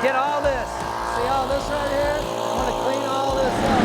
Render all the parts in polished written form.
get all this. See all this right here? I'm gonna clean all this up.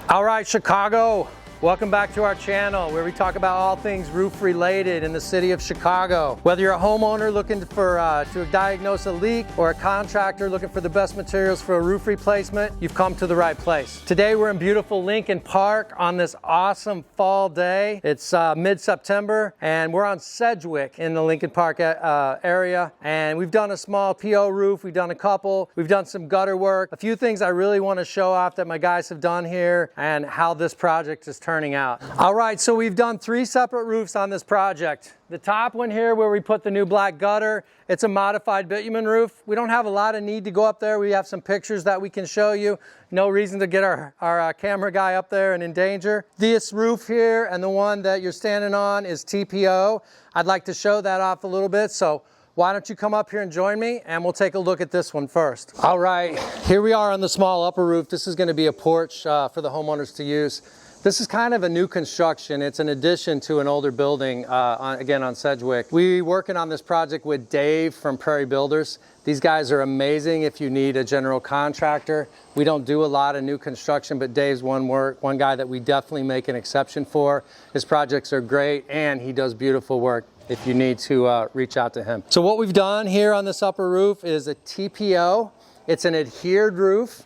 All right, Chicago. Welcome back to our channel where we talk about all things roof related in the city of Chicago. Whether you're a homeowner looking for to diagnose a leak or a contractor looking for the best materials for a roof replacement, you've come to the right place. Today we're in beautiful Lincoln Park on this awesome fall day. It's mid-September and we're on Sedgwick in the Lincoln Park area, and we've done a small PO roof, we've done a couple, we've done some gutter work. A few things I really want to show off that my guys have done here and how this project is turning out. All right, so we've done 3 separate roofs on this project. The top one here where we put the new black gutter, it's a modified bitumen roof. We don't have a lot of need to go up there. We have some pictures that we can show you. No reason to get our camera guy up there and in danger. This roof here and the one that you're standing on is TPO. I'd like to show that off a little bit, so why don't you come up here and join me and we'll take a look at this one first. All right, here we are on the small upper roof. This is going to be a porch for the homeowners to use. This is kind of a new construction. It's an addition to an older building, again on Sedgwick. We're working on this project with Dave from Prairie Builders. These guys are amazing if you need a general contractor. We don't do a lot of new construction, but Dave's one guy that we definitely make an exception for. His projects are great and he does beautiful work if you need to reach out to him. So what we've done here on this upper roof is a TPO. It's an adhered roof.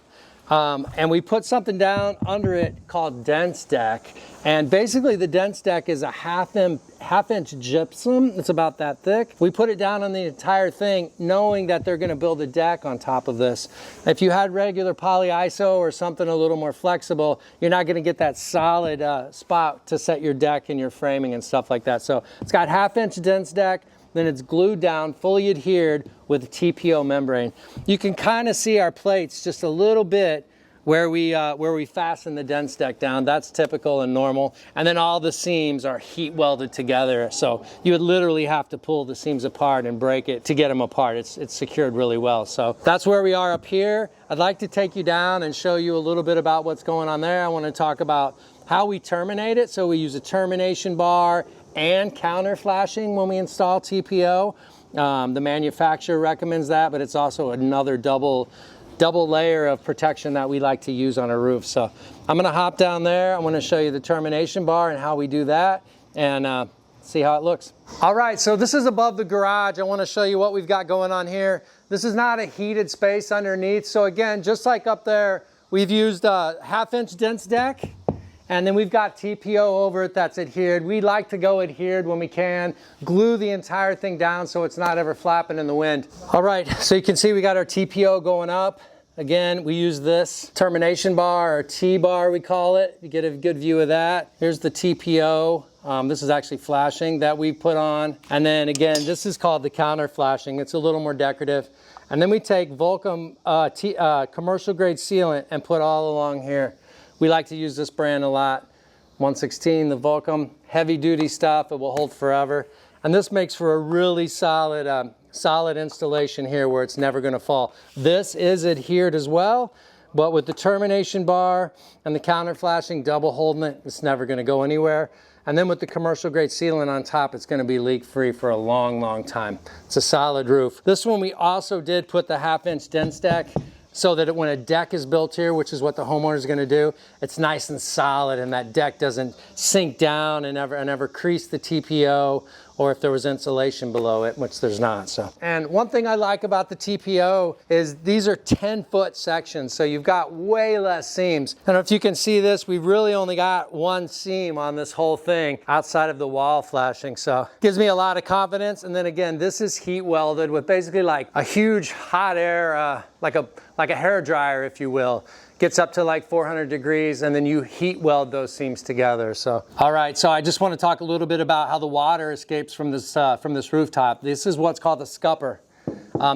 And we put something down under it called DensDeck. And basically the DensDeck is a half inch gypsum. It's about that thick. We put it down on the entire thing knowing that they're gonna build a deck on top of this. If you had regular polyiso or something a little more flexible, you're not gonna get that solid spot to set your deck and your framing and stuff like that. So it's got half inch DensDeck. Then it's glued down, fully adhered with a TPO membrane. You can kind of see our plates just a little bit where we fasten the DensDeck down. That's typical and normal. And then all the seams are heat welded together. So you would literally have to pull the seams apart and break it to get them apart. It's secured really well. So that's where we are up here. I'd like to take you down and show you a little bit about what's going on there. I want to talk about how we terminate it. So we use a termination bar and counter flashing when we install TPO. The manufacturer recommends that, but it's also another double layer of protection that we like to use on a roof. So I'm gonna hop down there. I'm gonna show you the termination bar and how we do that and see how it looks. All right, so this is above the garage. I wanna show you what we've got going on here. This is not a heated space underneath. So again, just like up there, we've used a half-inch DensDeck. And then we've got TPO over it that's adhered. We like to go adhered when we can. Glue the entire thing down so it's not ever flapping in the wind. All right, so you can see we got our TPO going up. Again, we use this termination bar, or T-bar we call it. You get a good view of that. Here's the TPO. This is actually flashing that we put on. And then again, this is called the counter flashing. It's a little more decorative. And then we take Vulkem commercial grade sealant and put all along here. We like to use this brand a lot. 116, the Vulkem, heavy duty stuff, it will hold forever. And this makes for a really solid, solid installation here where it's never gonna fall. This is adhered as well, but with the termination bar and the counter flashing, double holding it, it's never gonna go anywhere. And then with the commercial grade sealant on top, it's gonna be leak free for a long, long time. It's a solid roof. This one we also did put the half-inch DensDeck so that when a deck is built here, which is what the homeowner is gonna do, it's nice and solid and that deck doesn't sink down and never crease the TPO, or if there was insulation below it, which there's not. So, and one thing I like about the TPO is these are 10-foot sections, so you've got way less seams. I don't know if you can see this, we've really only got one seam on this whole thing outside of the wall flashing, so gives me a lot of confidence. And then again, this is heat welded with basically like a huge hot air, like a hair dryer, if you will. Gets up to like 400 degrees and then you heat weld those seams together. So, all right, so I just want to talk a little bit about how the water escapes from this rooftop. This is what's called a scupper.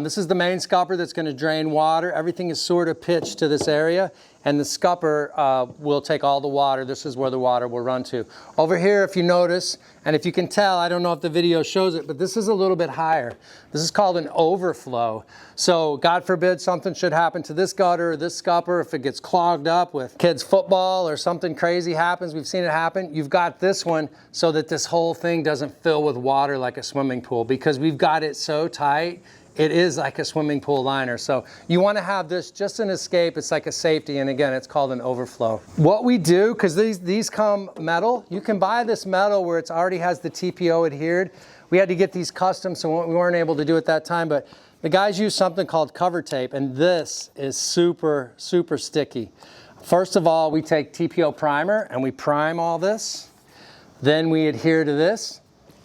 This is the main scupper that's going to drain water. Everything is sort of pitched to this area, and the scupper will take all the water. This is where the water will run to. Over here, if you notice, and if you can tell, I don't know if the video shows it, but this is a little bit higher. This is called an overflow. So God forbid something should happen to this gutter or this scupper, if it gets clogged up with kids' football or something crazy happens, we've seen it happen, you've got this one so that this whole thing doesn't fill with water like a swimming pool, because we've got it so tight. It is like a swimming pool liner. So you want to have this just an escape. It's like a safety. And again, it's called an overflow. What we do, because these come metal, you can buy this metal where it already has the TPO adhered. We had to get these custom, so we weren't able to do it that time. But the guys use something called cover tape. And this is super, super sticky. First of all, we take TPO primer and we prime all this. Then we adhere to this.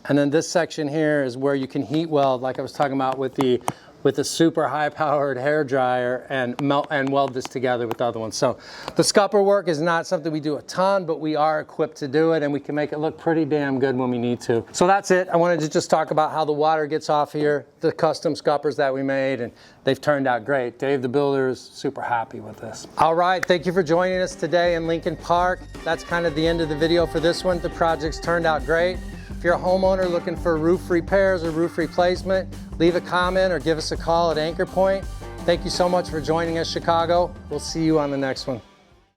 And then this section here is where you can heat weld, like I was talking about with the super high-powered hair dryer, and weld this together with the other ones. So the scupper work is not something we do a ton, but we are equipped to do it, and we can make it look pretty damn good when we need to. So that's it. I wanted to just talk about how the water gets off here, the custom scuppers that we made, and they've turned out great. Dave the Builder is super happy with this. All right, thank you for joining us today in Lincoln Park. That's kind of the end of the video for this one. The project's turned out great. If you're a homeowner looking for roof repairs or roof replacement, leave a comment or give us a call at Anchor Point. Thank you so much for joining us, Chicago. We'll see you on the next one.